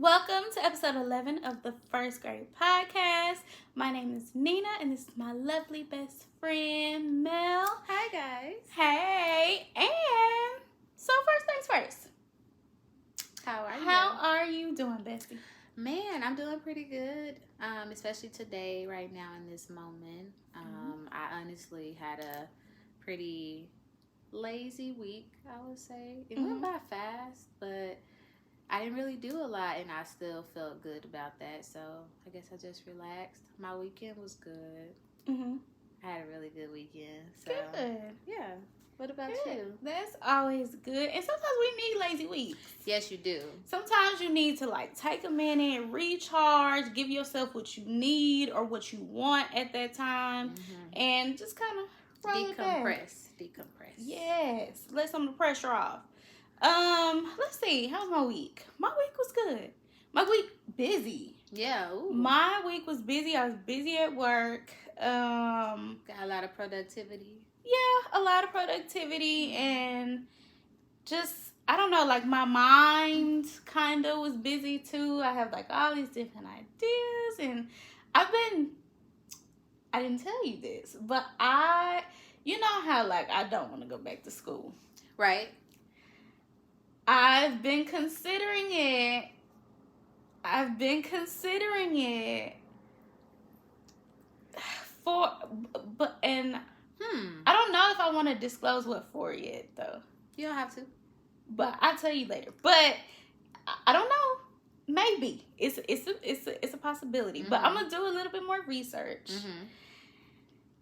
Welcome to episode 11 of the First Grade Podcast. My name is Nina, and this is my lovely best friend, Mel. Hi, guys. Hey, and so first things first. How are you doing, bestie? Man, I'm doing pretty good, especially today, right now, in this moment. I honestly had a pretty lazy week, I would say. It went by fast, but I didn't really do a lot, and I still felt good about that. So I guess I just relaxed. My weekend was good. I had a really good weekend. So Good. Yeah. What about you? That's always good. And sometimes we need lazy weeks. Yes, you do. Sometimes you need to take a minute, recharge, give yourself what you need or what you want at that time, and just kind of decompress. Yes. Let some of the pressure off. Let's see. How was my week? My week was good. My week busy. Yeah. Ooh. My week was busy. I was busy at work. Got a lot of productivity. Yeah, a lot of productivity and just I don't know, my mind kind of was busy too. I have all these different ideas, and I didn't tell you this, but you know how I don't want to go back to school. Right. I've been considering it. I don't know if I want to disclose what for yet, though. You don't have to. But I'll tell you later. But I don't know. Maybe it's a possibility. But I'm gonna do a little bit more research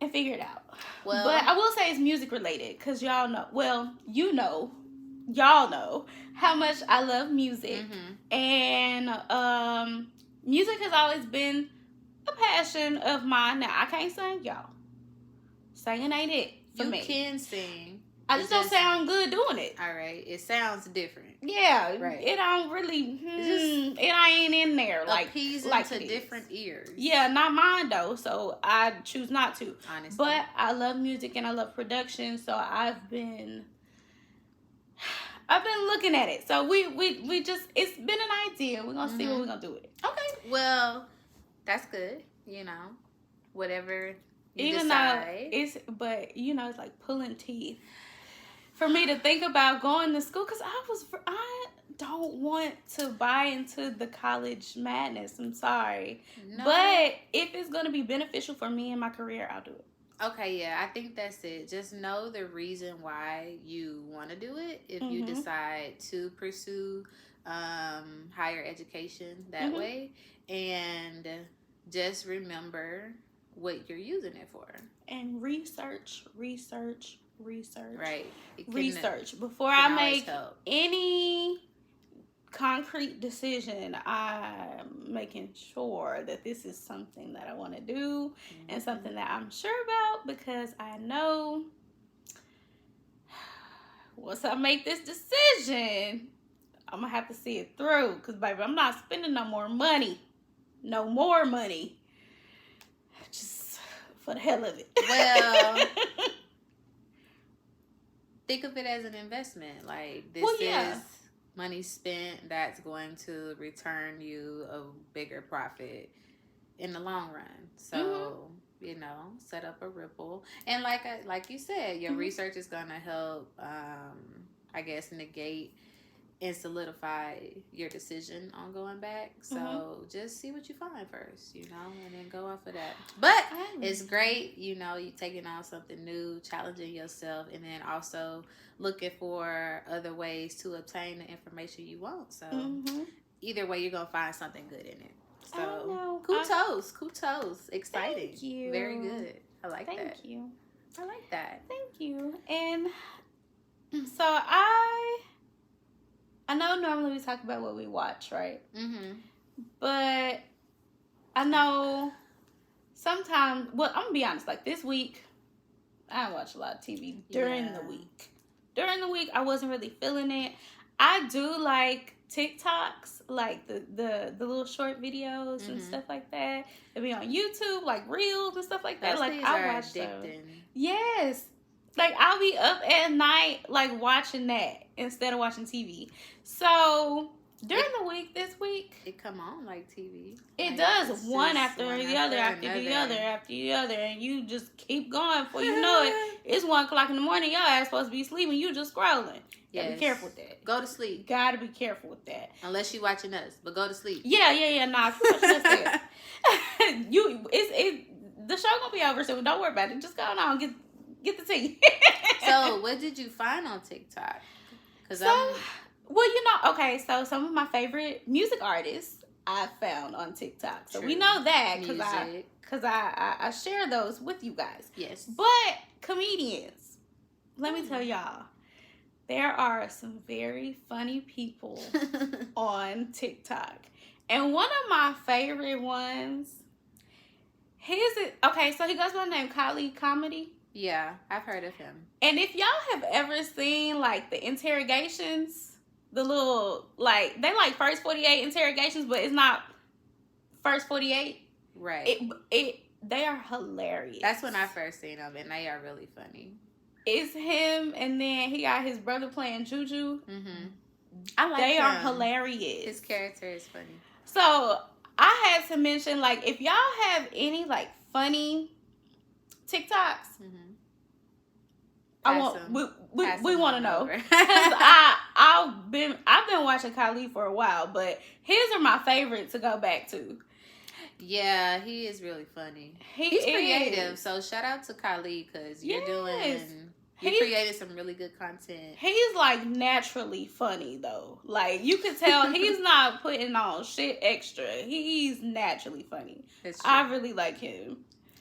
and figure it out. Well, but I will say it's music related because y'all know. Well, y'all know how much I love music, and music has always been a passion of mine. Now I can't sing, y'all. Singing ain't it for me. You can sing. I just don't sound good doing it. All right, it sounds different. Yeah, right. It don't really. It ain't in there appeasing to different ears. Yeah, not mine though. So I choose not to. Honestly, but I love music and I love production. So I've been looking at it. So we just it's been an idea. We're gonna see what we're gonna do with it. Okay. Well, that's good. Whatever. Even decide. Though it's like pulling teeth for me to think about going to school because I don't want to buy into the college madness. I'm sorry, but if it's going to be beneficial for me and my career, I'll do it. Okay, yeah, I think that's it. Just know the reason why you want to do it. If you decide to pursue higher education that way, and just remember what you're using it for. And research. Right. Research. Before I make any concrete decision, I'm making sure that this is something that I want to do and something that I'm sure about, because I know once I make this decision, I'm going to have to see it through, because, baby, I'm not spending no more money. Just for the hell of it. Well, think of it as an investment. This is money spent that's going to return you a bigger profit in the long run. So, set up a ripple. And like you said, your research is going to help, I guess, negate and solidify your decision on going back. So just see what you find first, and then go off of that. But it's great, you taking on something new, challenging yourself, and then also looking for other ways to obtain the information you want. So either way, you're going to find something good in it. So kudos. Exciting. Thank you. Very good. I like that. Thank you. I like that. Thank you. And so I know normally we talk about what we watch, right? But I know sometimes, I'm going to be honest, this week, I watch a lot of TV during the week. During the week, I wasn't really feeling it. I do like TikToks, the little short videos and stuff like that. They be on YouTube, reels and stuff like that. I watch those. Yes. I'll be up at night, watching that instead of watching TV. So, During the week, this week, it come on like TV. It does one after the other, after the other, after the other, and you just keep going before you know it. It's 1 o'clock in the morning. Y'all ass supposed to be sleeping. You just scrolling. Yes. Be careful with that. Go to sleep. Gotta be careful with that. Unless you watching us, but go to sleep. Yeah. Nah, if you watching us, the show gonna be over, so don't worry about it. Just go on, get the tea. So, what did you find on TikTok? Well, okay, so some of my favorite music artists I found on TikTok. So we know that because I share those with you guys. Yes. But comedians, let me tell y'all, there are some very funny people on TikTok. And one of my favorite ones, so he goes by the name Khalid Comedy. Yeah, I've heard of him. And if y'all have ever seen, like, the interrogations, the little, like, they like first 48 interrogations, but it's not first 48. Right. They are hilarious. That's when I first seen them, and they are really funny. It's him, and then he got his brother playing Juju. Mm-hmm. They are hilarious. His character is funny. So, I had to mention, like, if y'all have any, like, funny TikToks, we want to know, because I've been watching Khalid for a while, but his are my favorite to go back to. Yeah, he is really funny. He's creative, so shout out to Khalid, because you're creating some really good content. He's like naturally funny though. Like you can tell he's not putting on shit extra. He's naturally funny. I really like him.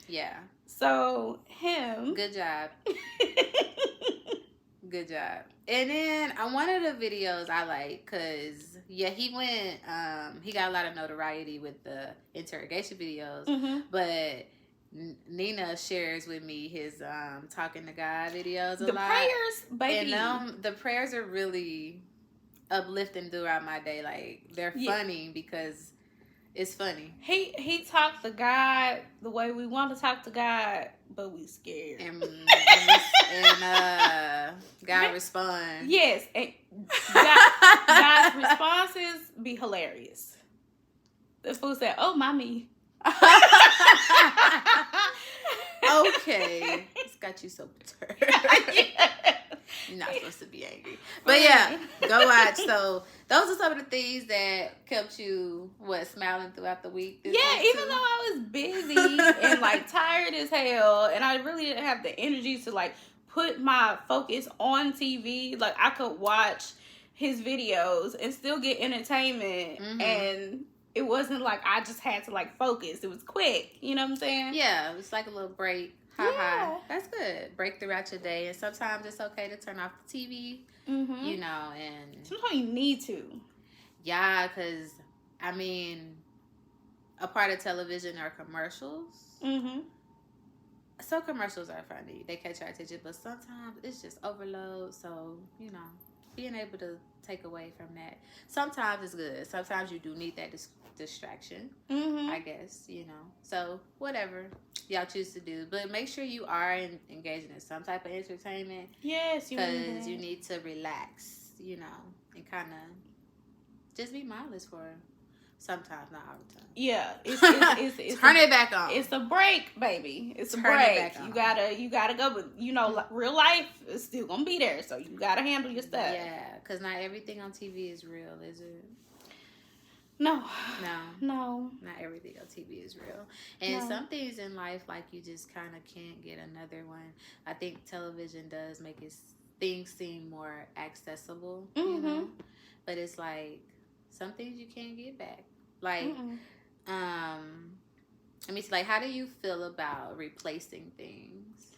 Yeah. So him. Good job. Good job. And then one of the videos I like, because he went he got a lot of notoriety with the interrogation videos, but Nina shares with me his talking to God videos a lot. The prayers, baby. And the prayers are really uplifting throughout my day. Like they're funny because it's funny. He talked to God the way we want to talk to God, but we scared. And God responds. Yes, and God's responses be hilarious. The fool said, "Oh, mommy." Okay, it's got you so perturbed. You're not supposed to be angry, but yeah, go watch. So those are some of the things that kept you smiling throughout the week. Even though I was busy and like tired as hell, and I really didn't have the energy to like put my focus on TV. Like I could watch his videos and still get entertainment, and it wasn't like I just had to like focus. It was quick. You know what I'm saying? Yeah, it was like a little break. Ha. That's good. Break throughout your day, and sometimes it's okay to turn off the TV. You know, and sometimes you need to. Yeah, because I mean, a part of television are commercials. So commercials are funny; they catch our attention, but sometimes it's just overload. So you know, being able to take away from that. Sometimes it's good. Sometimes you do need that distraction, I guess, you know. So whatever y'all choose to do, but make sure you are engaging in some type of entertainment. Yes, because you need to relax, you know, and kind of just be mindless for sometimes, not all the time. Yeah, it's turn it back on. It's a break, baby. It's a break. You gotta go, but you know, real life is still gonna be there, so you gotta handle your stuff. Yeah, because not everything on TV is real, is it? No. Not everything on TV is real. And some things in life, like, you just kind of can't get another one. I think television does make things seem more accessible, you know? But it's like, some things you can't get back. Like, let me see, like, how do you feel about replacing things?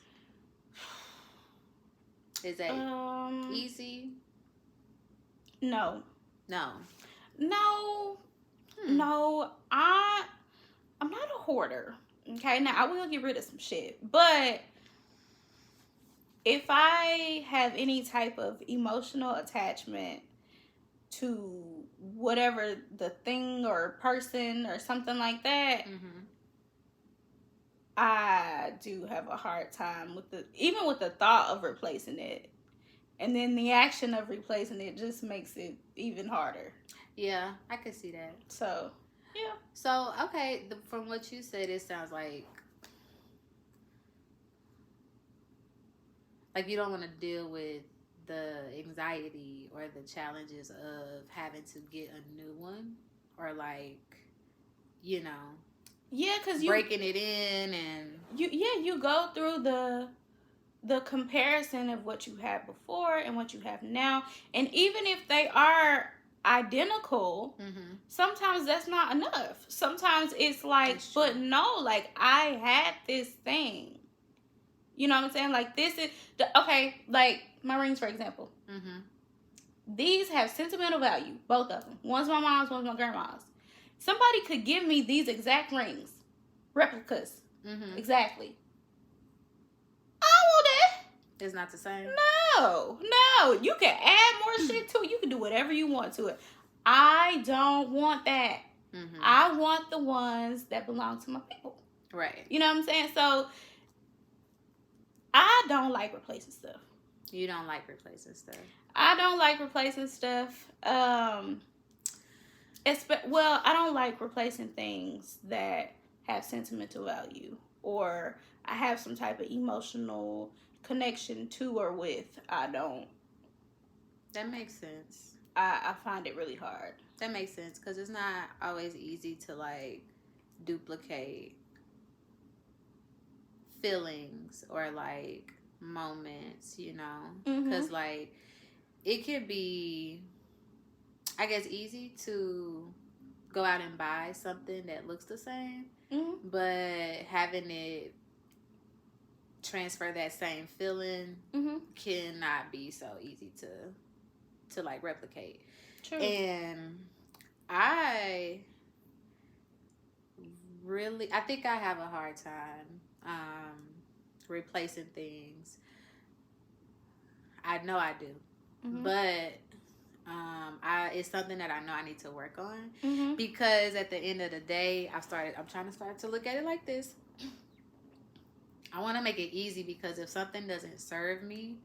Is that easy? No. I'm not a hoarder. Okay, now I will get rid of some shit, but if I have any type of emotional attachment to whatever the thing or person or something like that, I do have a hard time with the thought of replacing it. And then the action of replacing it just makes it even harder. Yeah, I could see that. So, yeah. So, okay, from what you said, it sounds like you don't want to deal with the anxiety or the challenges of having to get a new one, or like, you know, because breaking it in, and you go through the comparison of what you had before and what you have now, and even if they are identical, sometimes that's not enough. Sometimes it's like, but no, like, I had this thing. You know what I'm saying? Like, this is okay. Like my rings, for example. These have sentimental value, both of them. One's my mom's, one's my grandma's. Somebody could give me these exact rings, replicas, exactly. I want that. It's not the same. No. You can add more shit to it. You can do whatever you want to it. I don't want that. I want the ones that belong to my people. Right. You know what I'm saying? So I don't like replacing stuff. You don't like replacing stuff? I don't like replacing stuff. I don't like replacing things that have sentimental value, or I have some type of emotional connection to or with. I don't. That makes sense. I find it really hard. That makes sense, because it's not always easy to like duplicate feelings or like moments, you know, because like it could be, I guess, easy to go out and buy something that looks the same, but having it transfer that same feeling cannot be so easy to like replicate. True. And I think I have a hard time replacing things. I know I do, but it's something that I know I need to work on, because at the end of the day, I'm trying to start to look at it like this. I want to make it easy, because if something doesn't serve me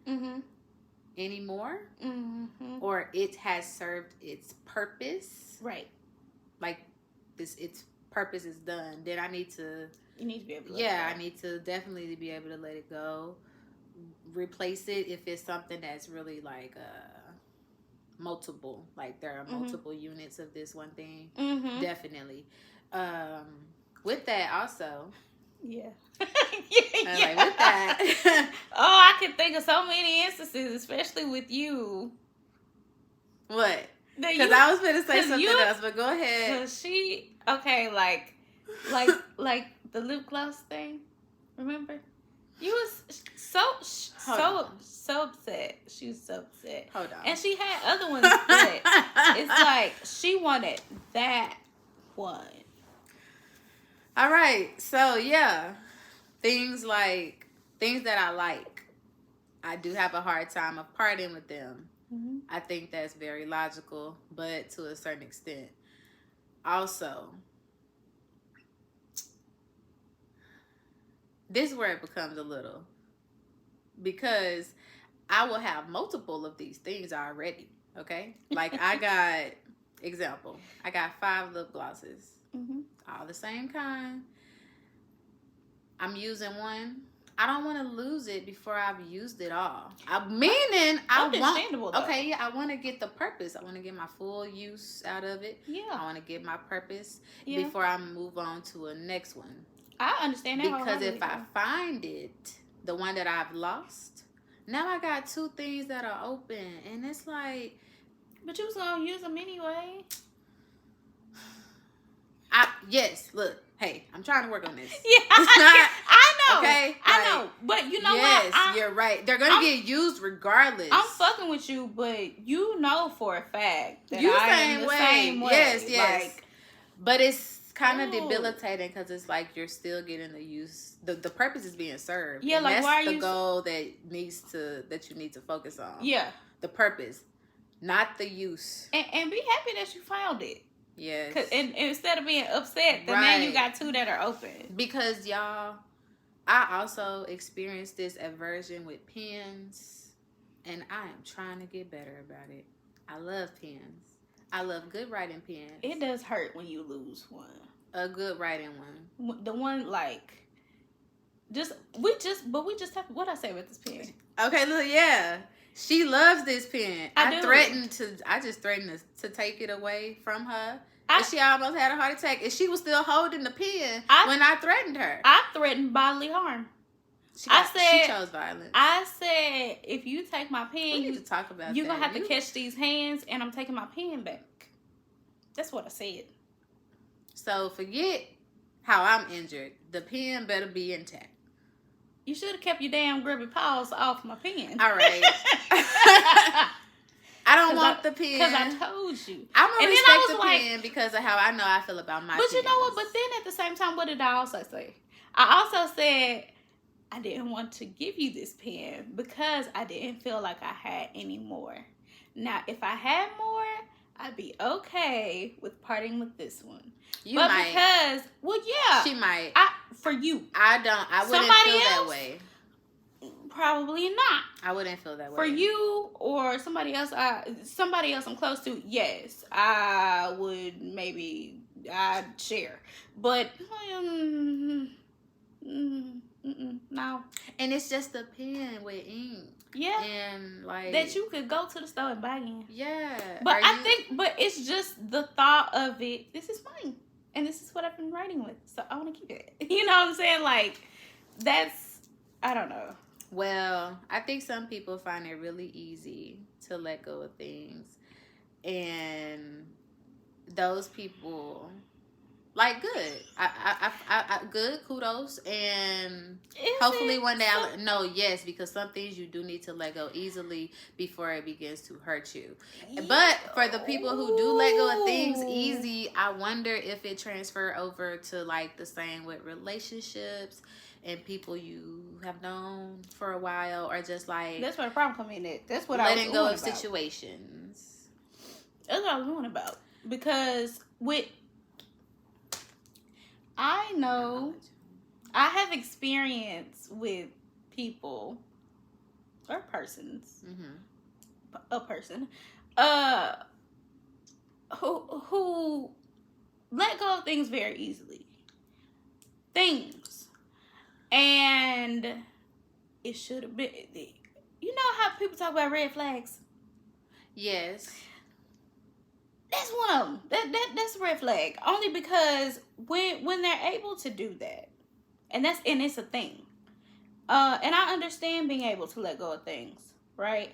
anymore, or it has served its purpose, right? Like its purpose is done, then I need to. You need to be able to let it go. I need to definitely be able to let it go. Replace it if it's something that's really like multiple, like there are multiple units of this one thing. Definitely. With that also. Yeah. Like with that. I can think of so many instances, especially with you. What? Because I was going to say something else, but go ahead. Like the lip gloss thing. Remember? You was so upset. She was so upset. Hold on. And she had other ones, but it's like she wanted that one. All right. So, yeah. Things that I like, I do have a hard time of parting with them. I think that's very logical, but to a certain extent. Also, this is where it becomes a little, because I will have multiple of these things already, okay? Like I got 5 lip glosses, all the same kind. I'm using one. I don't want to lose it before I've used it all. I want to get the purpose. I want to get my full use out of it. Yeah. I want to get my purpose before I move on to a next one. I understand that. Because if I find it, the one that I've lost, now I got 2 things that are open, and it's like. But you was gonna use them anyway. Look, hey, I'm trying to work on this. Yeah, I know. Okay, I know. But you know what? Yes, you're right. They're gonna get used regardless. I'm fucking with you, but you know for a fact that I am the same way. Yes. Like, but it's kind of debilitating, because it's like you're still getting the use. The purpose is being served. Yeah, like that's why are the you goal that you need to focus on. Yeah, the purpose, not the use. And be happy that you found it. Yes. And instead of being upset, then now you got 2 that are open. Because y'all, I also experienced this aversion with pens, and I am trying to get better about it. I love pens. I love good writing pens. It does hurt when you lose one. A good writing one. The one like, we just have, what I say about this pen? Okay, look, yeah. She loves this pen. I just threatened to take it away from her. And she almost had a heart attack. And she was still holding the pen when I threatened her. I threatened bodily harm. She chose violence. I said, if you take my pen, we need to talk about you're going to have to catch these hands, and I'm taking my pen back. That's what I said. So forget how I'm injured. The pen better be intact. You should have kept your damn grubby paws off my pen. All right. I don't want the pen. Because I told you. I'm going to respect the pen because of how I know I feel about my But pens. you know what? But then at the same time, what did I also say? I also said I didn't want to give you this pen because I didn't feel like I had any more. Now, if I had more, I'd be okay with parting with this one. You might. Because, well, yeah. She might. For you. I wouldn't feel that way. Probably not. I wouldn't feel that way. For you or somebody else I'm close to, yes, I would I'd share. But, no. And it's just a pen with ink. Yeah. And like that you could go to the store and buy again. Yeah. But but it's just the thought of it. This is mine. And this is what I've been writing with. So I want to keep it. You know what I'm saying? Like, I don't know. Well, I think some people find it really easy to let go of things. And those people, like, good. I good, kudos. And hopefully one day yes, because some things you do need to let go easily before it begins to hurt you. Yeah. But for the people who do let go of things easy, I wonder if it transfer over to, like, the same with relationships and people you have known for a while, or just like that's where the problem come in at. That's what letting go of situations. That's what I was going about. Because I know I have experience with people or persons, a person, who let go of things very easily. And it should have been, you know how people talk about red flags? Yes. That's one of them. That's a red flag. Only because when they're able to do that, and it's a thing. And I understand being able to let go of things, right?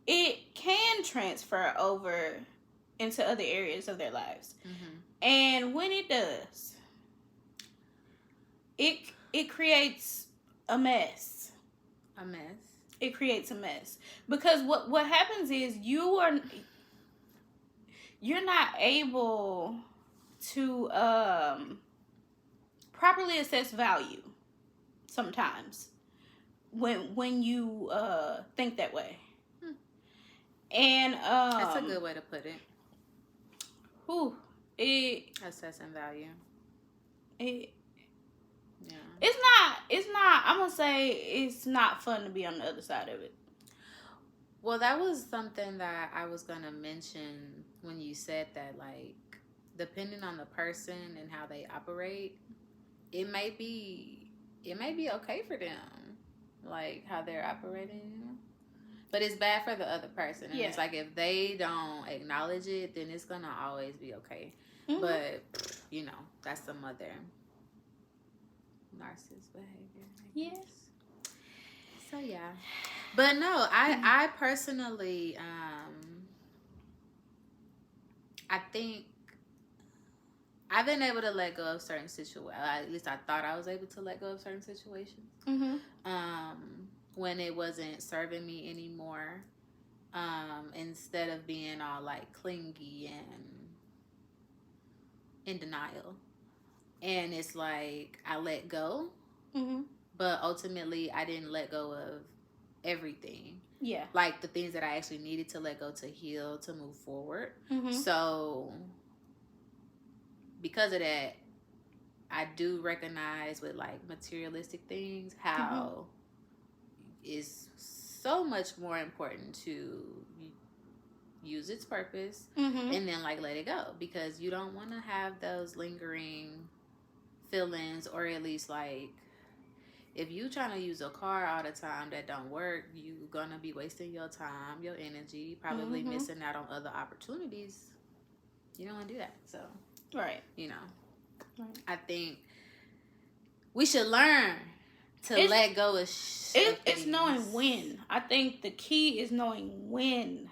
It can transfer over into other areas of their lives. And when it does, it creates a mess. A mess. It creates a mess. Because what happens is you're not able to properly assess value sometimes when you think that way. And that's a good way to put it. Assessing value. It's not, I'm gonna say it's not fun to be on the other side of it. Well, that was something that I was gonna mention when you said that, like, depending on the person and how they operate, it may be okay for them, like how they're operating, but it's bad for the other person. And it's like, if they don't acknowledge it, then it's gonna always be okay. But you know, that's some other narcissist behavior, I guess. So yeah, but no, I personally, I think I've been able to let go of certain situations. At least I thought I was able to let go of certain situations. When it wasn't serving me anymore. Instead of being all like clingy and in denial. And it's like I let go, but ultimately I didn't let go of everything. Yeah. Like the things that I actually needed to let go to heal, to move forward. So because of that, I do recognize with like materialistic things how it's so much more important to use its purpose, Mm-hmm. and then like let it go, because you don't want to have those lingering feelings, or at least like if you trying to use a car all the time that don't work, you gonna be wasting your time, your energy, probably Mm-hmm. missing out on other opportunities. You don't want to do that. So, right. You know, right. I think we should learn to let go of it's knowing when. I think the key is knowing when.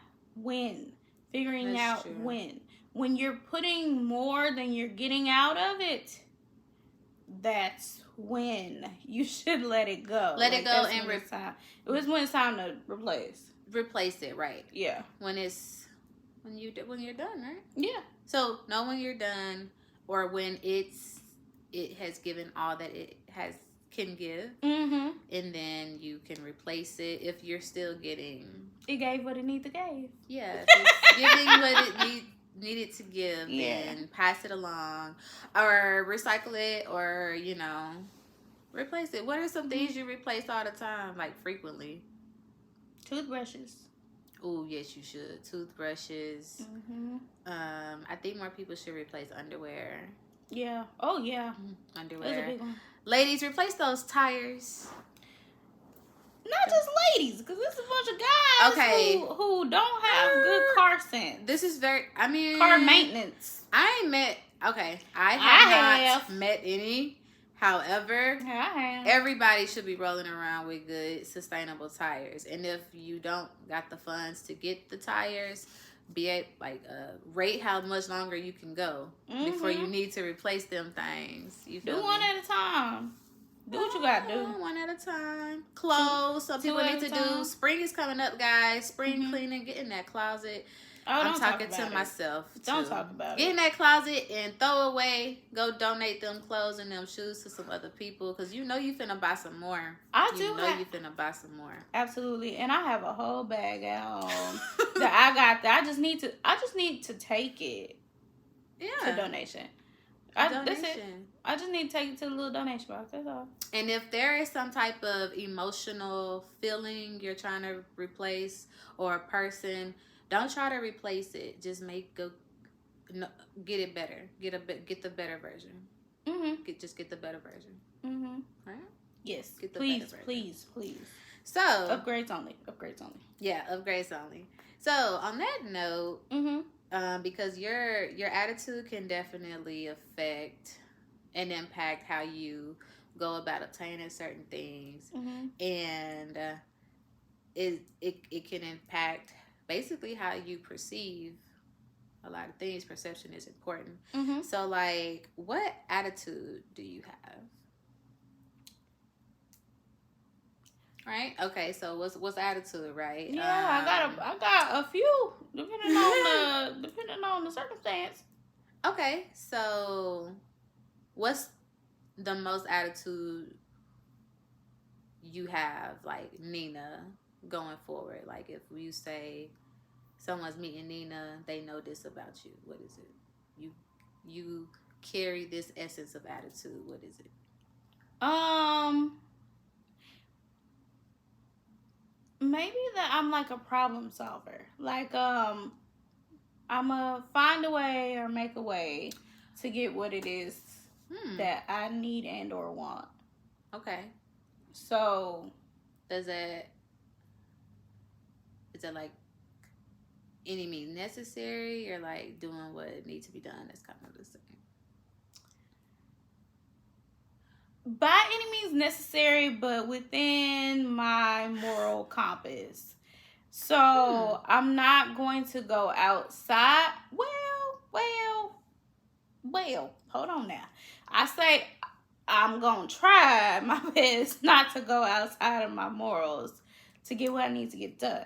Figuring That's out true. when you're putting more than you're getting out of it, that's when you should let it go. Let it go, and it was when it's time to replace it, right? Yeah. When you're done, right? Yeah. So know when you're done, or when it has given all that it can give, mm-hmm. and then you can replace it if you're still getting. It gave what it needed to give. Yeah, it's giving what it needed to give, and pass it along, or recycle it, or replace it. What are some things you replace all the time, like frequently? Toothbrushes. Oh, yes, you should. Toothbrushes. Mm-hmm. I think more people should replace underwear. Yeah. Oh, yeah. Underwear. That's a big one. Ladies, replace those tires. Not just ladies, because there's a bunch of guys who don't have good car sense. This is car maintenance. I ain't met. Okay, I have not met any. However, everybody should be rolling around with good, sustainable tires. And if you don't got the funds to get the tires, rate how much longer you can go before you need to replace them things. You do one at a time. Do what you gotta do. One at a time. Clothes. Some people need to do. Spring is coming up, guys. Spring cleaning. Get in that closet. I'm talking to myself. Don't talk about it. Get in that closet and throw away. Go donate them clothes and them shoes to some other people, because you finna buy some more. You finna buy some more. Absolutely, and I have a whole bag at home that I got. That I just need to take it. Yeah. To donation. That's it. I just need to take it to the little donation box. That's all. And if there is some type of emotional feeling you're trying to replace, or a person, don't try to replace it. Just get it better. Get the better version. Mm-hmm. Get the better version. Mm-hmm. Right? Yes. Please. So upgrades only. Yeah, upgrades only. So on that note, because your attitude can definitely affect and impact how you go about obtaining certain things, and it can impact basically how you perceive a lot of things. Perception is important. So, like, what attitude do you have? Right? Okay, so what's attitude, right? Yeah, I got a few depending on the circumstance. Okay, so what's the most attitude you have, like, Nina, going forward? Like, if you say someone's meeting Nina, they know this about you. What is it? You carry this essence of attitude. What is it? Maybe that I'm like a problem solver. Like, I'm gonna find a way or make a way to get what it is that I need and or want. Okay. So, is it like any means necessary, or like doing what needs to be done? That's kind of the same. By any means necessary, but within my moral compass. So I'm not going to go outside. Well, hold on now. I say I'm going to try my best not to go outside of my morals to get what I need to get done.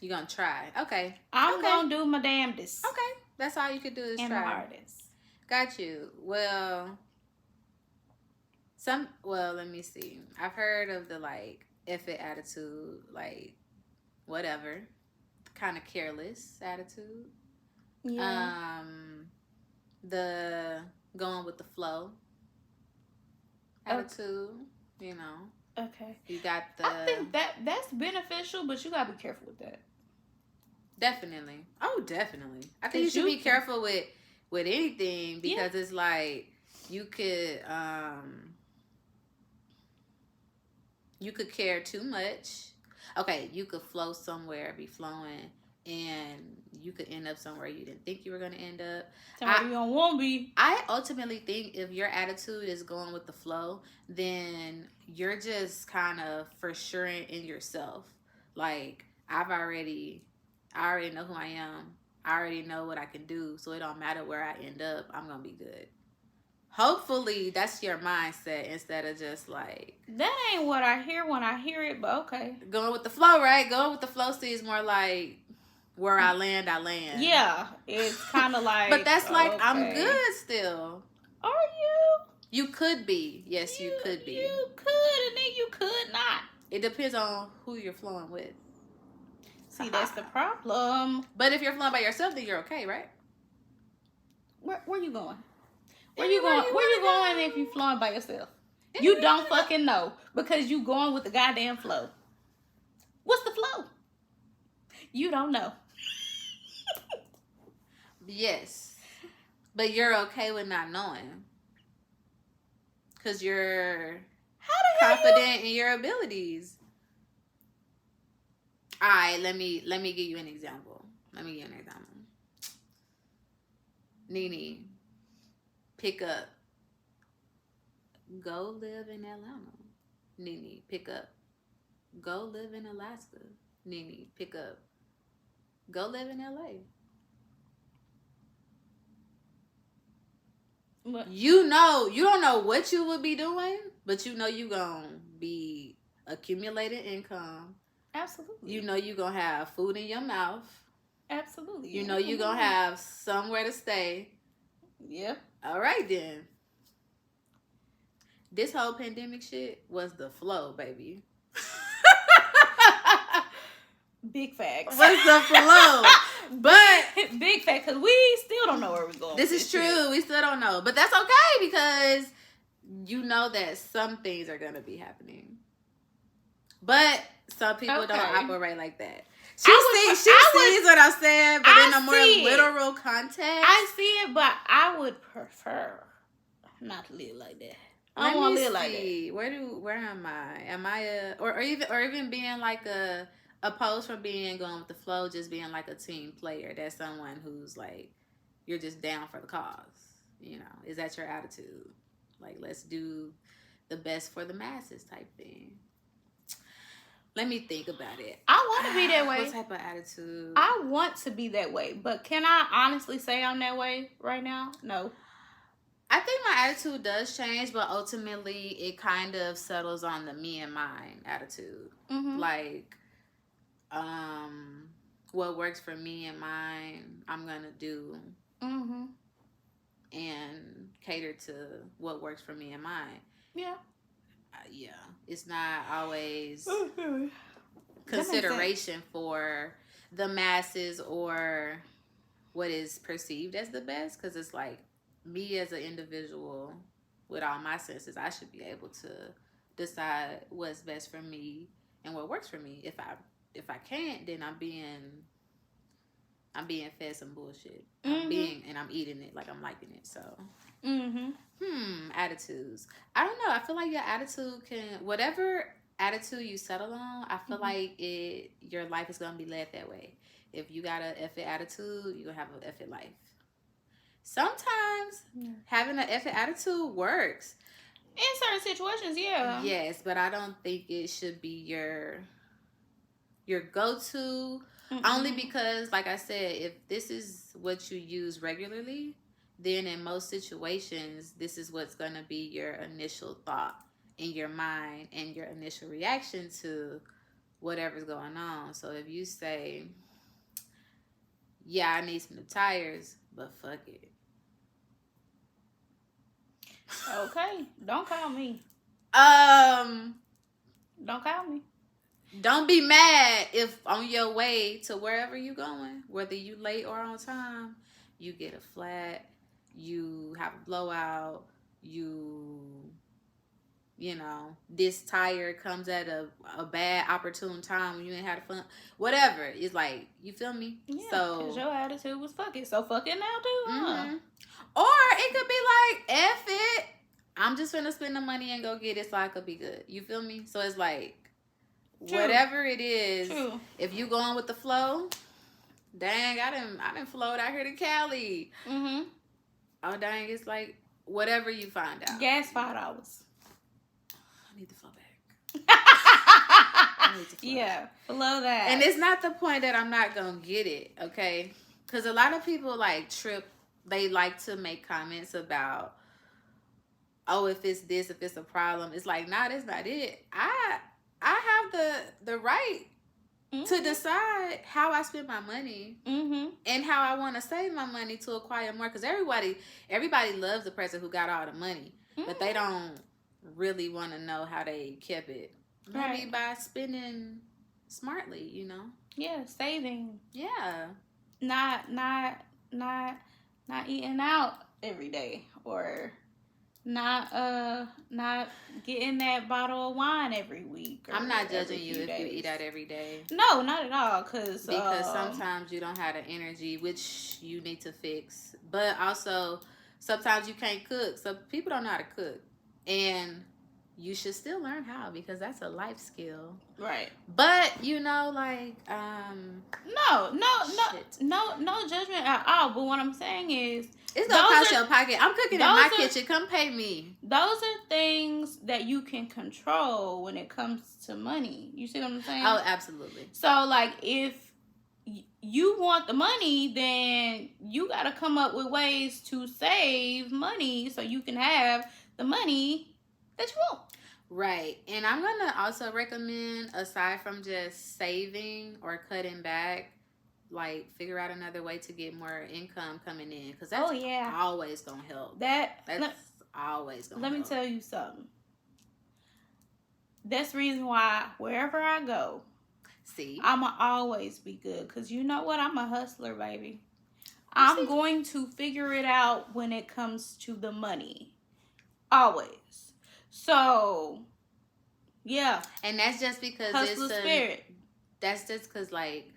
You're going to try. Okay. I'm going to do my damnedest. Okay. That's all you could do is and try. my hardest. Got you. Well, let me see. I've heard of the, like, F it attitude, like, whatever. Kind of careless attitude. Yeah. The going with the flow attitude, Okay. You got the... I think that's beneficial, but you gotta be careful with that. Definitely. Oh, definitely. I think you should be careful with anything because it's like you could care too much. Okay, you could flow somewhere, be flowing, and you could end up somewhere you didn't think you were going to end up. You don't want to be. I ultimately think if your attitude is going with the flow, then you're just kind of for sure in yourself. Like, I already know who I am. I already know what I can do, so it don't matter where I end up. I'm going to be good. Hopefully, that's your mindset instead of just like... That ain't what I hear when I hear it, but okay. Going with the flow, right? Going with the flow is more like where I land, I land. Yeah, it's kind of like... But that's like, okay. I'm good still. Are you? You could be. Yes, you could be. You could, and then you could not. It depends on who you're flowing with. See, that's the problem. But if you're flowing by yourself, then you're okay, right? Where you going? Where you going if you flowing by yourself? You don't fucking know because you going with the goddamn flow. What's the flow? You don't know. Yes. But you're okay with not knowing. Because you're confident in your abilities. All right, let me give you an example. Nene, pick up. Go live in Atlanta. Nene, pick up. Go live in Alaska. Nene, pick up. Go live in LA. What? You don't know what you would be doing, but you know you gonna be accumulating income. Absolutely. You know you gonna have food in your mouth. Absolutely. You know you gonna have somewhere to stay. Yeah. All right then. This whole pandemic shit was the flow, baby. Big facts. What's the flow? But big facts, because we still don't know where we're going. This is true. Shit. We still don't know. But that's okay because you know that some things are going to be happening. But some people don't operate like that. She sees what I'm saying, but in a more literal context. I see it, but I would prefer not to live like that. I don't want to live like that. Where am I? Am I or even being like opposed from going with the flow, just being like a team player. That's someone who's like, you're just down for the cause. You know, is that your attitude? Like, let's do the best for the masses type thing. Let me think about it. I want to be that way. What type of attitude? I want to be that way, but can I honestly say I'm that way right now? No. I think my attitude does change, but ultimately it kind of settles on the me and mine attitude. Mm-hmm. Like, what works for me and mine, I'm gonna do, mm-hmm. and cater to what works for me and mine. Yeah. Yeah, it's not always consideration for the masses or what is perceived as the best, because it's like me as an individual with all my senses, I should be able to decide what's best for me and what works for me. If I can't, then I'm being fed some bullshit. Mm-hmm. I'm eating it like I'm liking it. So, attitudes. I don't know. I feel like your attitude can, whatever attitude you settle on, I feel like your life is gonna be led that way. If you got a effort attitude, you gonna have an effort life. Sometimes having an effort attitude works. In certain situations, yeah. Yes, but I don't think it should be your go-to. Only because, like I said, if this is what you use regularly, then in most situations, this is what's going to be your initial thought in your mind and your initial reaction to whatever's going on. So if you say, yeah, I need some new tires, but fuck it. Okay, don't call me. Don't call me. Don't be mad if on your way to wherever you going, whether you late or on time, you get a flat, you have a blowout, you you know, this tire comes at a bad opportune time when you ain't had fun, whatever. It's like, you feel me? Yeah, so because your attitude was fuck it, so fuck it now too, huh? Or it could be like, F it, I'm just finna spend the money and go get it so I could be good. You feel me? So it's like, true. Whatever it is, true. If you going with the flow, dang, I didn't float out here to Cali. Oh dang, it's like whatever you find out. Gas $5. I need to flow back. Flow that. And it's not the point that I'm not gonna get it, okay? Because a lot of people like trip. They like to make comments about, oh, if it's this, if it's a problem. It's like, nah, that's not it. I have the right to decide how I spend my money and how I want to save my money to acquire more. Because everybody loves the person who got all the money, but they don't really want to know how they kept it. Maybe by spending smartly, you know. Yeah, saving. Yeah. Not eating out every day, or not getting that bottle of wine every week. I'm not judging you if you eat out every day. No, not at all. Because sometimes you don't have the energy, which you need to fix. But also, sometimes you can't cook. So people don't know how to cook. And you should still learn how, because that's a life skill. Right. But, you know, like, no judgment at all. But what I'm saying is, it's gonna cost your pocket. I'm cooking in my kitchen. Come pay me. Those are things that you can control when it comes to money. You see what I'm saying? Oh, absolutely. So, like, if you want the money, then you got to come up with ways to save money so you can have the money that you want. Right. And I'm going to also recommend, aside from just saving or cutting back, like, figure out another way to get more income coming in. Because that's always going to help. That's always going to help. Let me tell you something. That's the reason why wherever I go, I'ma always be good. Because you know what? I'm a hustler, baby. I'm going to figure it out when it comes to the money. Always. So, yeah. And that's just because hustler spirit. That's just because, like,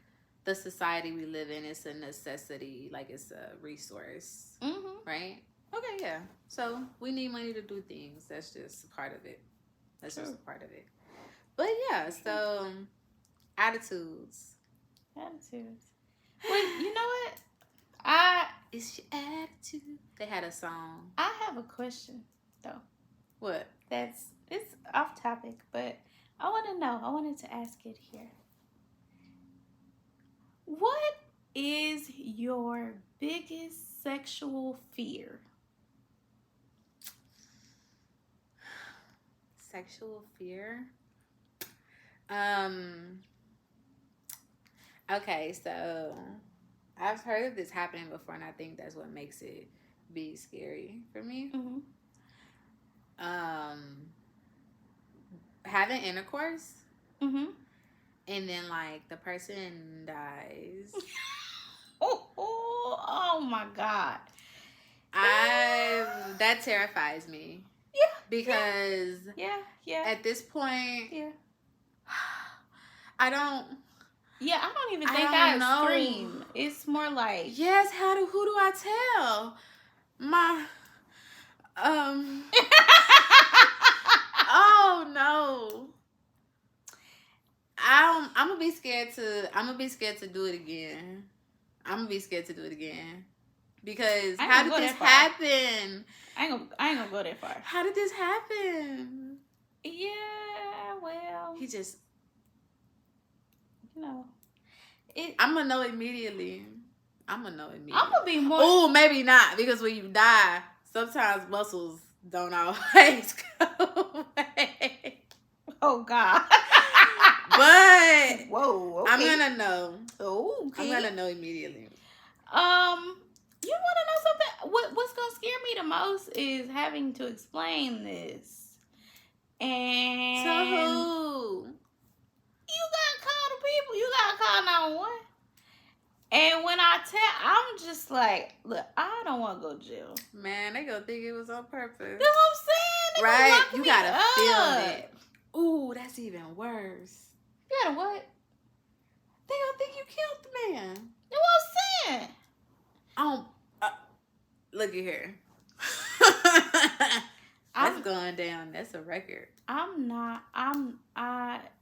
the society we live in is a necessity. Like, it's a resource. Right? Okay, yeah. So, we need money to do things. That's just part of it. That's just a part of it. But, yeah, so, attitudes. Well, you know what? It's your attitude. They had a song. I have a question, though. What? It's off topic, but I want to know. I wanted to ask it here. What is your biggest sexual fear? Sexual fear? Okay, so I've heard of this happening before, and I think that's what makes it be scary for me. Having intercourse, and then, like, the person dies. Oh my God. That terrifies me. Yeah. Because at this point, I don't even think I scream. It's more like, yes, who do I tell? Oh no. I'm gonna be scared to do it again. Because how did this happen? I ain't gonna go that far. How did this happen? Yeah, well, he just, you know, I'm gonna know immediately. I'm gonna be more. Oh, maybe not, because when you die, sometimes muscles don't always go away. Oh God. But whoa, okay. I'm gonna know. Oh, okay. I'm gonna know immediately. You want to know something? What's gonna scare me the most is having to explain this. And to who? You gotta call the people. You gotta call 911. And when I'm just like, look, I don't want to go to jail. Man, they gonna think it was on purpose. That's what I'm saying. They right? You gotta up. feel it. Ooh, that's even worse. You gotta what? They gonna think you killed the man. That's what I'm saying. Look at here. That's going down. That's a record. I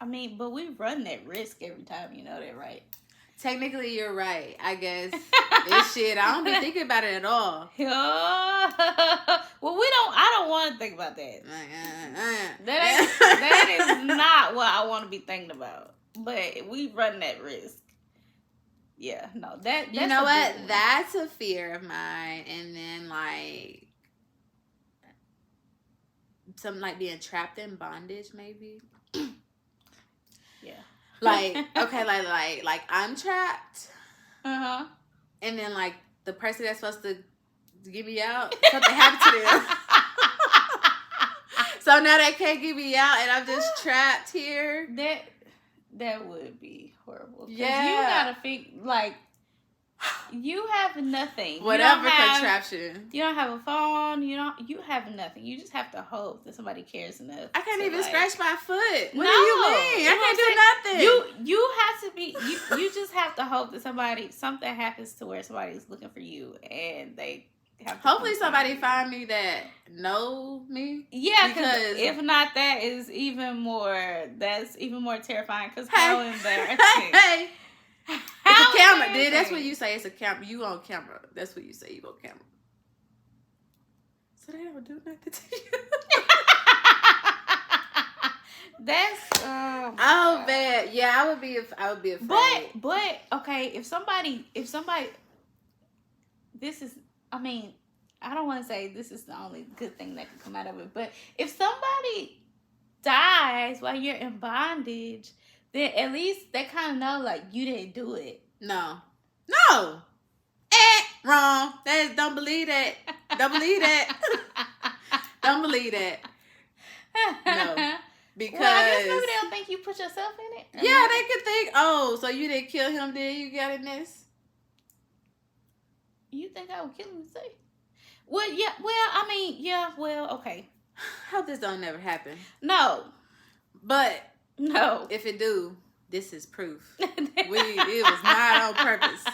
mean, but we run that risk every time. You know that, right? Technically, you're right. I guess this shit. I don't be thinking about it at all. Well, I don't want to think about that. That is not what I want to be thinking about. But we run that risk. Yeah, no, that's you know what? That's a fear of mine. And then like something like being trapped in bondage, maybe. Yeah. Like okay, like I'm trapped. Uh-huh. And then like the person that's supposed to get me out, something happened to them. So now they can't get me out, and I'm just trapped here. That would be horrible. Yeah. You gotta think, like, you have nothing. Whatever contraption. You don't have a phone. You have nothing. You just have to hope that somebody cares enough. I can't even scratch my foot. What no, do you mean? I can't do nothing. You have to be, you just have to hope that something happens to where somebody's looking for you and they have to hopefully somebody find me that know me. Yeah, because if not, that's even more terrifying. Because how embarrassing. Hey. It's a camera, dude. That's what you say. It's a camera. You on camera. That's what you say. You on camera. So they don't do nothing to you. That's oh man, yeah. I would be afraid. But okay. If somebody, this is. I mean, I don't want to say this is the only good thing that can come out of it. But if somebody dies while you're in bondage, then at least they kind of know, like, you didn't do it. No. Wrong. Don't believe that. Don't believe that. Don't believe that. No. Because well, I guess maybe they'll think you put yourself in it. Yeah, they could think, oh, so you didn't kill him, then you got in this. You think I would kill him? Say? Well, yeah. Well, I mean, yeah. Well, okay. Hope this don't never happen. No. But no. If it do, this is proof. It was not on purpose.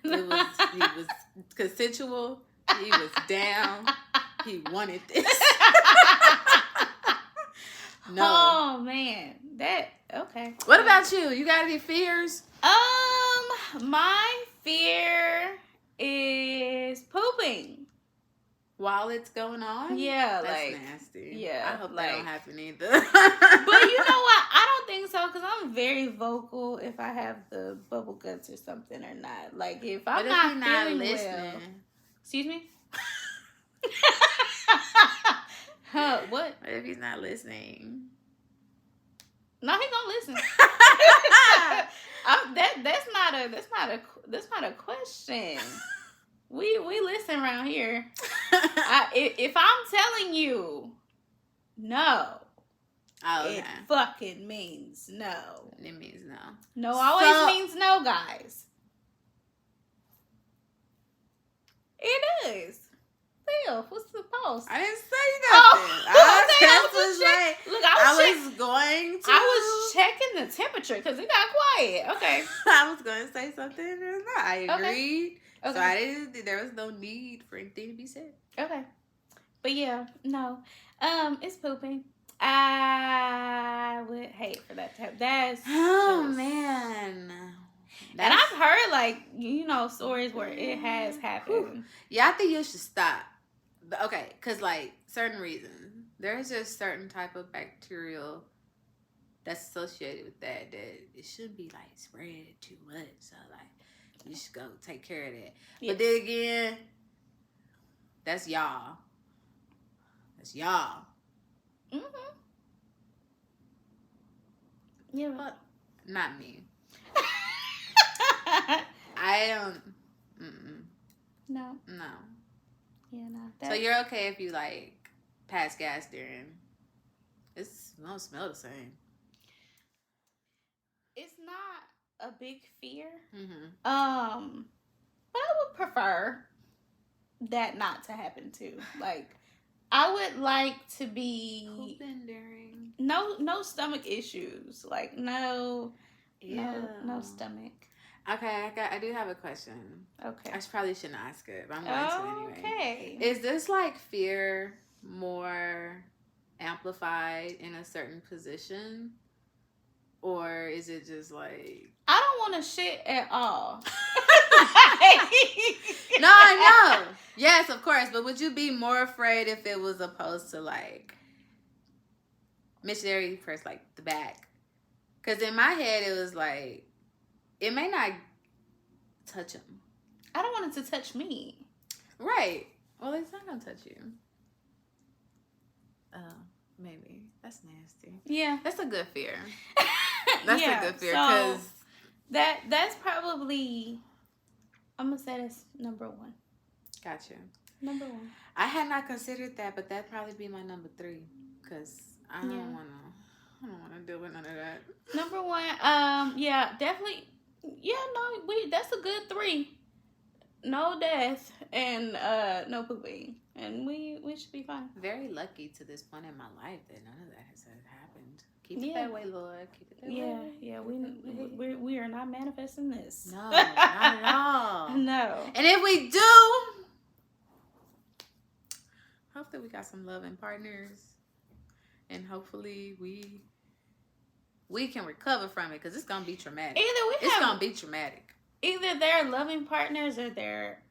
He was consensual. He was down. He wanted this. No. Oh man, okay. What about you? You got any fears? My fear is pooping while it's going on. Yeah, that's nasty. Yeah, I hope that don't happen either. But you know what? I don't think so because I'm very vocal if I have the bubble guts or something or not. Like if I'm not feeling well. Excuse me. What? What if he's not listening? No, he's gonna listen. That's not a question. We listen around here. If I'm telling you no, it fucking means no. It means no. No always means no, guys. It is. Phil, what's the post? I didn't say nothing. I was checking the temperature because it got quiet. Okay. I was going to say something. I agreed. Okay. So there was no need for anything to be said. Okay. But yeah, no. It's pooping. I would hate for that to happen. Man. And I've heard stories where it has happened. Yeah, I think you should stop. Okay, because certain reasons. There's just certain type of bacterial that's associated with that it shouldn't be spread too much. So you should go take care of that. Yes. But then again, that's y'all. Mm-hmm. Yeah, but not me. I don't. No. Yeah, no. So you're okay if you pass gas during? It don't smell the same. It's not a big fear. Mm-hmm. But I would prefer that not to happen too. Like, I would like to be no stomach issues. Like no stomach. Okay, I do have a question. Okay. I probably shouldn't ask it, but I'm going to anyway. Okay. Is this like fear more amplified in a certain position? Or is it just like... I don't want to shit at all. No, I know. Yes, of course. But would you be more afraid if it was opposed to like missionary first, like the back? Because in my head, it was like, it may not touch him. I don't want it to touch me. Right. Well, it's not going to touch you. Maybe. That's nasty. Yeah. That's a good fear. That's a good fear. Because that's probably, I'm going to say that's number one. Gotcha. Number one. I had not considered that, but that'd probably be my number 3. Because I don't want to deal with none of that. Number one, yeah, definitely. Yeah, no, that's a good 3. No death and no pooping, and we should be fine. Very lucky to this point in my life that none of that has happened. Keep it that way, Lord. Keep it that way. Yeah. We are not manifesting this. No, not at all. No. And if we do, hopefully we got some loving partners, and hopefully we can recover from it because it's gonna be traumatic. It's gonna be traumatic. Either they're loving partners or they're...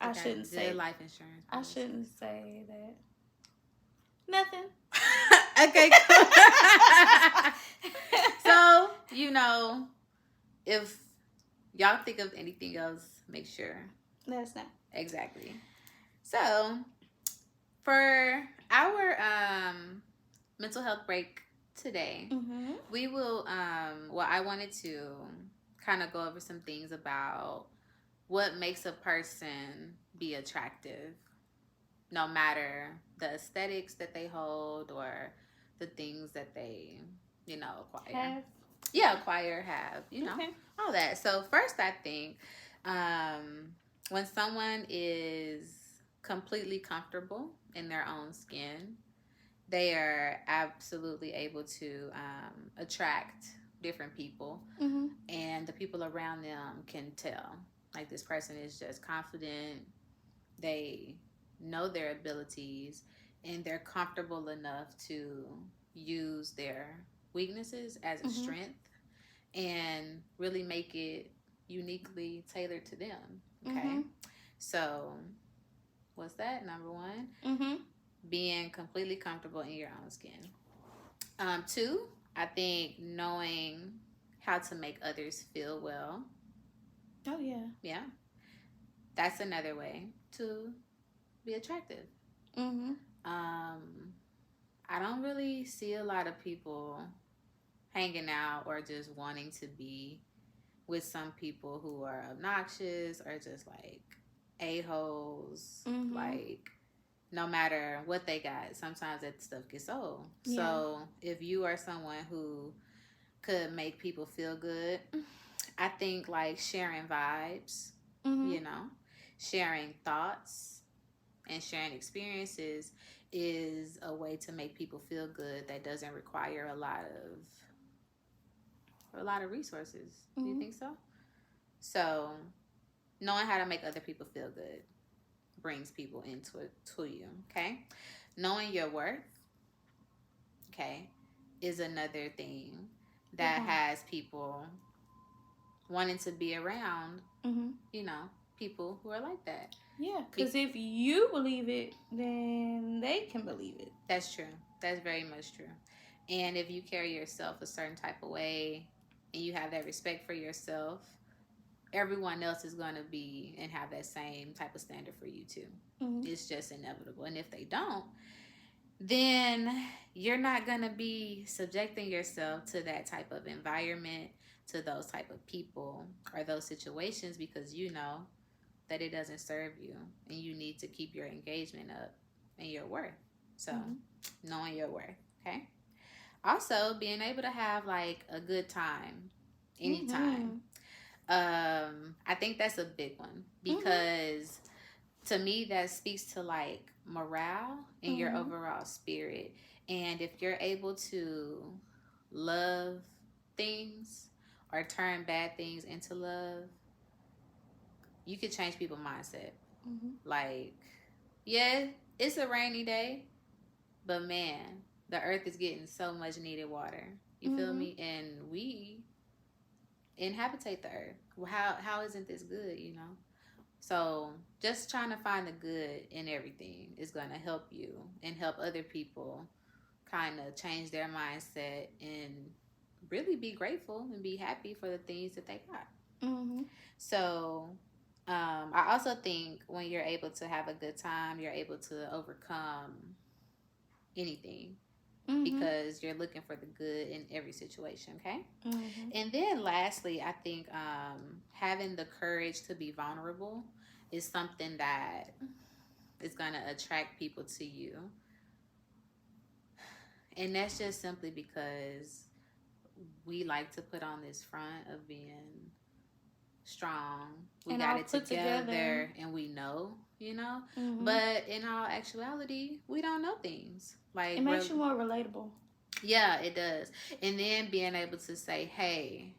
I shouldn't say life insurance. I shouldn't say that. Nothing. Okay, cool. So, if y'all think of anything else, make sure. Let us know. Exactly. So, for our mental health break today, we will, I wanted to kind of go over some things about what makes a person be attractive, no matter the aesthetics that they hold or the things that they, acquire. All that. So first, I think when someone is completely comfortable in their own skin, they are absolutely able to attract different people, and the people around them can tell. Like, this person is just confident, they know their abilities, and they're comfortable enough to use their weaknesses as a strength and really make it uniquely tailored to them. Okay. So what's that? Number 1, being completely comfortable in your own skin. 2, I think knowing how to make others feel well. Oh, yeah. Yeah. That's another way to be attractive. I don't really see a lot of people hanging out or just wanting to be with some people who are obnoxious or just like a-holes. Like, no matter what they got, sometimes that stuff gets old. Yeah. So if you are someone who could make people feel good, I think like sharing vibes, sharing thoughts and sharing experiences is a way to make people feel good that doesn't require a lot of resources. Do you think so? So knowing how to make other people feel good brings people into it to you. Okay. Knowing your worth, okay, is another thing that has people wanting to be around, people who are like that. Yeah, because if you believe it, then they can believe it. That's true. That's very much true. And if you carry yourself a certain type of way and you have that respect for yourself, everyone else is going to be and have that same type of standard for you too. It's just inevitable. And if they don't, then you're not going to be subjecting yourself to that type of environment, to those type of people or those situations, because you know that it doesn't serve you and you need to keep your engagement up and your worth. So knowing your worth. Okay. Also being able to have like a good time anytime. I think that's a big one because to me that speaks to like morale and your overall spirit. And if you're able to love things or turn bad things into love, you could change people's mindset. Like, yeah, it's a rainy day, but man, the earth is getting so much needed water. You feel me? And we inhabitate the earth. How isn't this good, you know? So just trying to find the good in everything is going to help you and help other people kind of change their mindset and really be grateful and be happy for the things that they got. So I also think when you're able to have a good time, you're able to overcome anything because you're looking for the good in every situation, okay? And then lastly, I think having the courage to be vulnerable is something that is going to attract people to you. And that's just simply because we like to put on this front of being strong. We got it together and we know, you know? But in all actuality, we don't know things. Like, it makes you more relatable. Yeah, it does. And then being able to say, hey,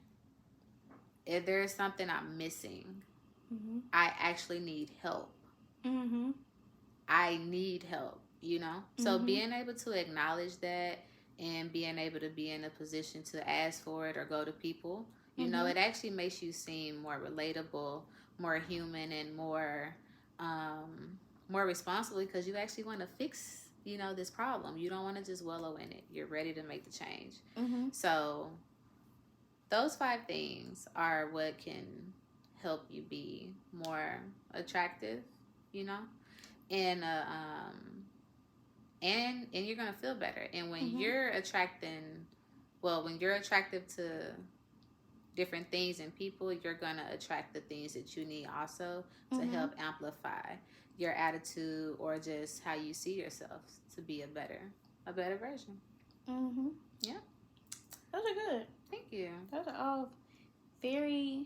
if there's something I'm missing, I actually need help. I need help, you know? So being able to acknowledge that and being able to be in a position to ask for it or go to people, you know, it actually makes you seem more relatable, more human, and more responsible because you actually want to fix, you know, this problem. You don't want to just wallow in it. You're ready to make the change. So those 5 things are what can help you be more attractive, you know, and you're gonna feel better. And when you're when you're attractive to different things and people, you're gonna attract the things that you need also to help amplify your attitude or just how you see yourself to be a better version. Yeah, those are good. Thank you. Those are all very,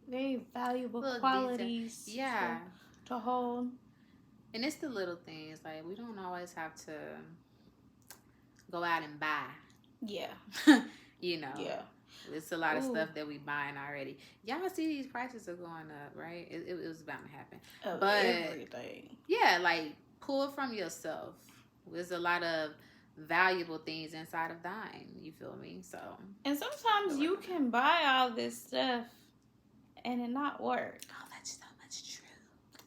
very valuable qualities. Yeah, to hold. And it's the little things, like we don't always have to go out and buy. Yeah. You know. Yeah. It's a lot of stuff that we buying already. Y'all see these prices are going up, right? It was bound to happen. But everything. Yeah, like pull from yourself. There's a lot of valuable things inside of dying. You feel me? So. And sometimes you can buy all this stuff and it not work. Oh, that's so much true.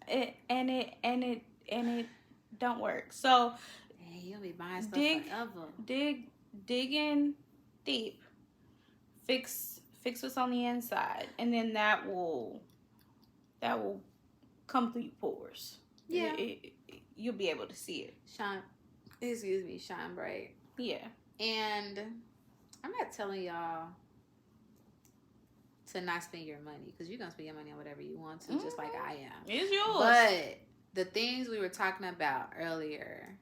It don't work. So. Hey, you'll be buying stuff forever. Dig in deep. Fix what's on the inside, and then that will come through your pores. Yeah, you'll be able to see it. Shine bright. Yeah. And I'm not telling y'all to not spend your money because you're gonna spend your money on whatever you want to, just like I am. It's yours. But the things we were talking about earlier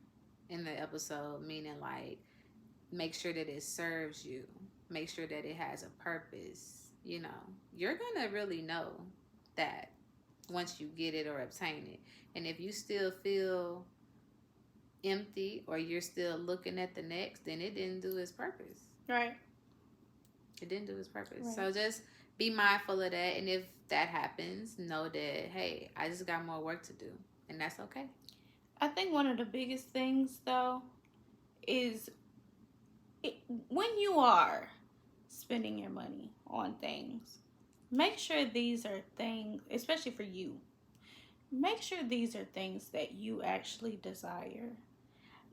in the episode, meaning like make sure that it serves you. Make sure that it has a purpose. You know, you're going to really know that once you get it or obtain it. And if you still feel empty or you're still looking at the next, then it didn't do its purpose. Right. It didn't do its purpose. Right. So just be mindful of that. And if that happens, know that, hey, I just got more work to do. And that's okay. I think one of the biggest things, though, is when you are spending your money on things, make sure these are things, especially for you, make sure these are things that you actually desire.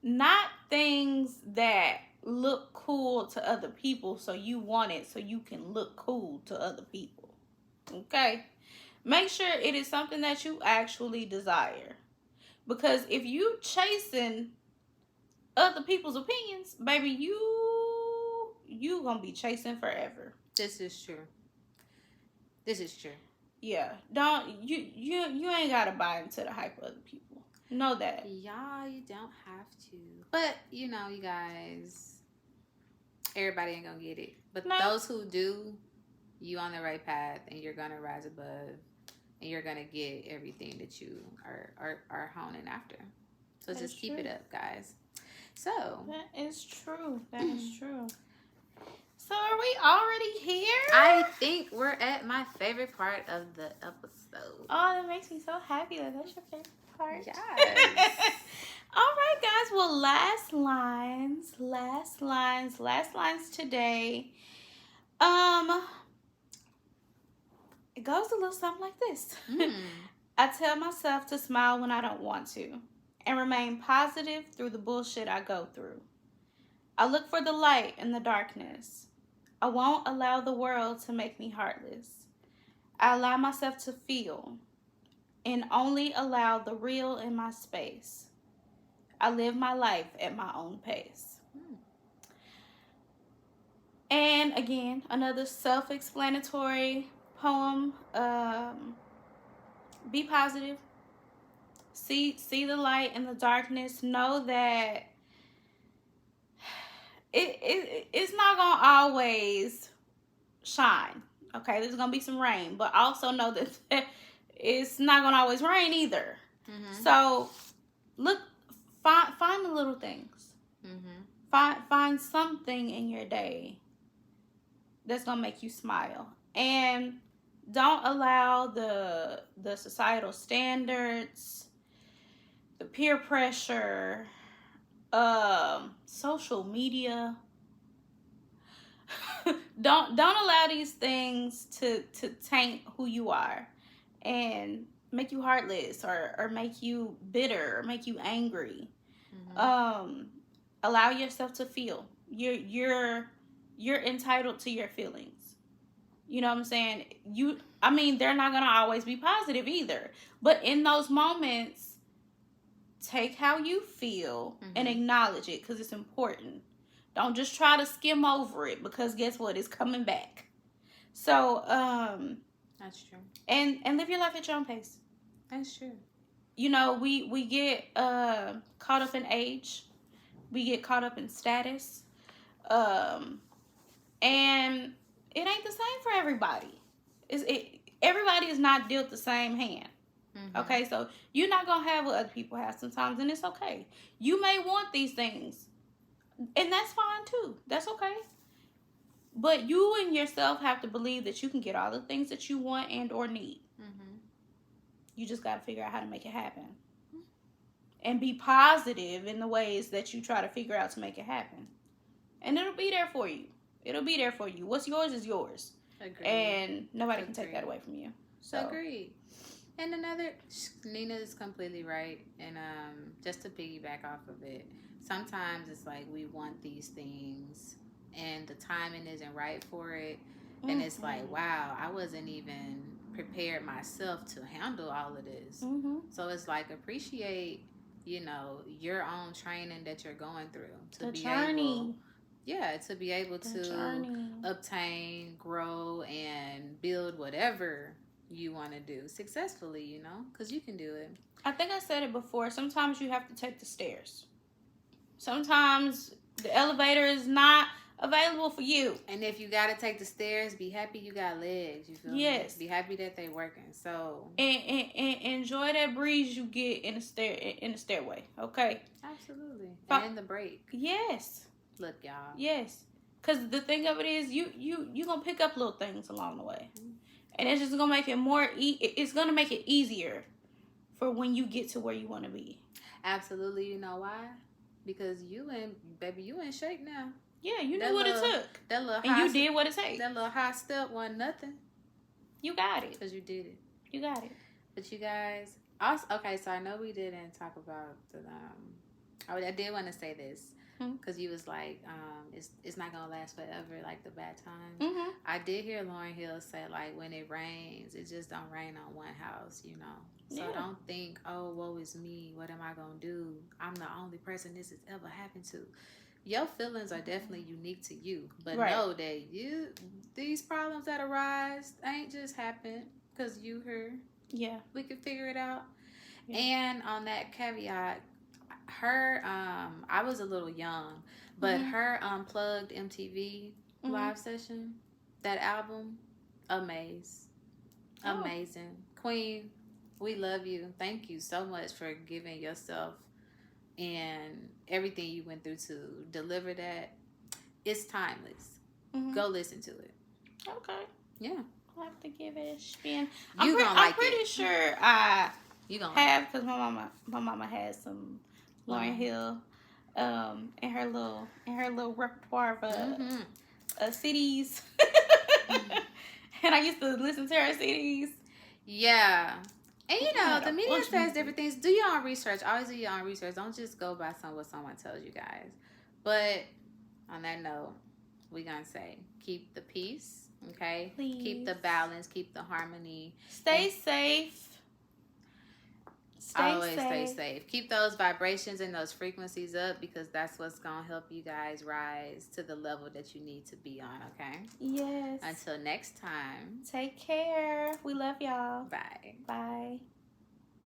Not things that look cool to other people so you want it so you can look cool to other people. Okay? Make sure it is something that you actually desire. Because if you chasing other people's opinions, baby, you gonna be chasing forever. This is true. Yeah, you ain't gotta buy into the hype of other people. Know that. Y'all, you don't have to. But you know, you guys, everybody ain't gonna get it. But those who do, you on the right path, and you're gonna rise above, and you're gonna get everything that you are honing after. So just keep it up, guys. So that is true. That is true. So are we already here? I think we're at my favorite part of the episode. Oh, that makes me so happy that that's your favorite part. Yes. All right, guys. Well, last lines today. It goes a little something like this. I tell myself to smile when I don't want to, and remain positive through the bullshit I go through. I look for the light in the darkness. I won't allow the world to make me heartless. I allow myself to feel and only allow the real in my space. I live my life at my own pace. And again, another self-explanatory poem. Be positive. See the light in the darkness. Know that it's not gonna always shine. Okay, there's gonna be some rain, but also know that it's not gonna always rain either. So look, find the little things. Find something in your day that's gonna make you smile, and don't allow the societal standards, the peer pressure, social media. don't allow these things to taint who you are and make you heartless or make you bitter or make you angry. Allow yourself to feel. You're entitled to your feelings. You know what I'm saying? They're not gonna always be positive either. But in those moments, take how you feel and acknowledge it, because it's important. Don't just try to skim over it, because guess what? It's coming back. So, that's true. And live your life at your own pace. That's true. You know, we get caught up in age. We get caught up in status. And it ain't the same for everybody. Everybody is not dealt the same hand. Okay, so you're not gonna have what other people have sometimes, and it's okay. You may want these things, and that's fine too. That's okay. But you and yourself have to believe that you can get all the things that you want and or need. You just got to figure out how to make it happen, and be positive in the ways that you try to figure out to make it happen, and it'll be there for you. It'll be there for you. What's yours is yours. Agreed. And nobody can take that away from you. So. Agreed. And Nina is completely right. And just to piggyback off of it, sometimes it's like we want these things and the timing isn't right for it. And it's like, wow, I wasn't even prepared myself to handle all of this. So it's like, appreciate, your own training that you're going through. To be able to obtain, grow, and build whatever you want to do successfully, because you can do it. I think I said it before. Sometimes you have to take the stairs. Sometimes the elevator is not available for you. And if you got to take the stairs, be happy you got legs. You feel me? Be happy that they working. So and enjoy that breeze you get in the stairway. Okay. Absolutely. And the break. Yes. Look, y'all. Yes. Because the thing of it is, you gonna pick up little things along the way. And it's just gonna make it it's gonna make it easier for when you get to where you want to be. Absolutely. You know why? Because you in shape now. Yeah, you knew what it took. And you did what it takes. That little high step wasn't nothing. You got it. Because you did it. You got it. But you guys, also, okay, so I know we didn't talk about the, I did want to say this. Because you was like, it's not going to last forever, like the bad times. I did hear Lauryn Hill say, like, when it rains, it just don't rain on one house, So don't think, oh, woe is me. What am I going to do? I'm the only person this has ever happened to. Your feelings are definitely unique to you. But know that these problems that arise ain't just happen because you here. Yeah. We can figure it out. Yeah. And on that caveat, her I was a little young, but her Unplugged MTV live session, that album, Amazing. Queen, we love you. Thank you so much for giving yourself and everything you went through to deliver that. It's timeless. Mm-hmm. Go listen to it. Okay. Yeah. I'll have to give it a spin. I'm pretty sure I have, because my mama has some Lauryn Hill in her little repertoire of CDs. And I used to listen to her CDs. Yeah. And you know, the media says different things. Do your own research. Always do your own research. Don't just go by what someone tells you guys. But on that note, we're going to say keep the peace, okay? Please. Keep the balance. Keep the harmony. Stay safe. Always stay safe. Keep those vibrations and those frequencies up, because that's what's going to help you guys rise to the level that you need to be on, okay? Yes. Until next time. Take care. We love y'all. Bye. Bye.